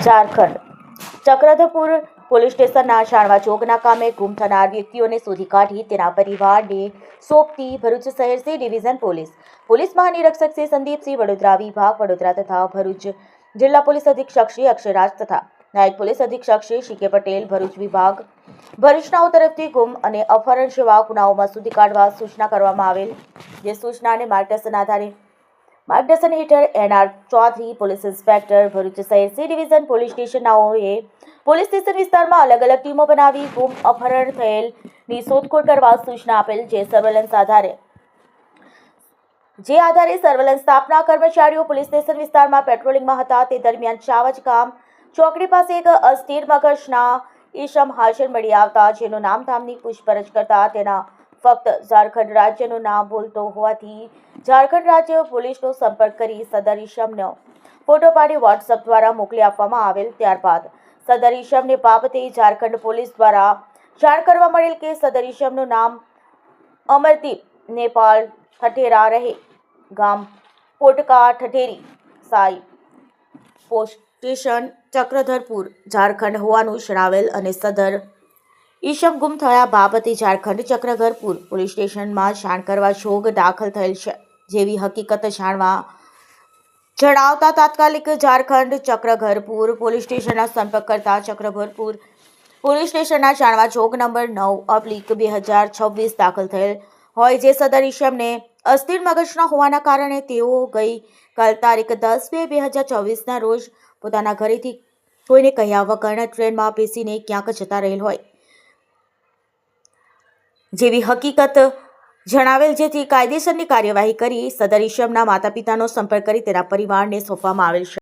Jharkhand Chakradharpur police સ્ટેશનના શાણવા ચોકના કામે ગુમ થનાર વ્યક્તિઓને શોધી કાઢી તેના પરિવારને સોંપતી ભરૂચ શહેર સી ડિવિઝન પોલીસ મહાનિરીક્ષક શ્રી સંદીપસિંહ, વડોદરા વિભાગ વડોદરા તથા ભરૂચ જિલ્લા પોલીસ અધિક્ષક શ્રી અક્ષયરાજ તથા નાયબ પોલીસ અધિક્ષક શ્રી સી કે પટેલ, ભરૂચ વિભાગ ભરૂચનાઓ તરફથી ગુમ અને અપહરણ જેવા ગુનાઓમાં શોધી કાઢવા સૂચના કરવામાં આવેલ, જે સૂચનાને માર્ગદર્શન હેઠળ NR Chaudhary, police inspector, Bharuch શહેર સી ડિવિઝન પોલીસ સ્ટેશનનાઓએ પોલીસ સ્ટેશન વિસ્તારમાં અલગ અલગ ટીમો બનાવી ગુમ અપહરણ થયેલની શોધખોળ કરવા સૂચના આપેલ, જે આધારે સર્વેલન્સ સ્ટાફના કર્મચારીઓ પોલીસ સ્ટેશન વિસ્તારમાં પેટ્રોલિંગમાં હતા. તે દરમિયાન ચાવજ ગામ ચોકડી પાસે એક અસ્થિર મગજના ઈસમ હાજર મળી આવતા, જેનું નામધામની પૂછપરછ કરતા તેના ફક્ત ઝારખંડ રાજ્યનું નામ બોલતો હોવાથી ઝારખંડ રાજ્ય પોલીસનો સંપર્ક કરી સદર ઈસમનો ફોટો પાડી વોટ્સઅપ દ્વારા મોકલી આપવામાં આવેલ. ત્યારબાદ સદર ઈસમને બાબતે ઝારખંડ પોલીસ દ્વારા જાણ કરવા મળેલ કે સદર ઈસમનું નામ અમરદીપ નેપાળ ઠઠેરા રહે ગામ પોટકા ઠઠેરી સાઈ પોસ્ટ સ્ટેશન ચક્રધરપુર ઝારખંડ હોવાનું જણાવેલ અને સદર ઈસમ ગુમ થયા બાબતે ઝારખંડ ચક્રધરપુર પોલીસ સ્ટેશનમાં જાણ કરવા જોગ દાખલ થયેલ છે. જેવી હકીકત જણાવતા તાત્કાલિક ઝારખંડ ચક્રધરપુર પોલીસ સ્ટેશનના સંપર્ક કરતા ચક્રધરપુર પોલીસ સ્ટેશનના જાણવા જોગ નંબર 9/2026 દાખલ થયેલ હોય, જે સદર ઈસમને અસ્થિર મગજના હોવાના કારણે તેઓ ગઈકાલ તારીખ 10/2/2024ના રોજ પોતાના ઘરેથી કોઈને કહ્યા વગર ટ્રેનમાં બેસીને ક્યાંક જતા રહેલ હોય જેવી હકીકત જણાવેલ, જેથી કાયદેસરની કાર્યવાહી કરી સદર ઈસમના માતા પિતાનો સંપર્ક કરી તેના પરિવારને સોંપવામાં આવેલ છે.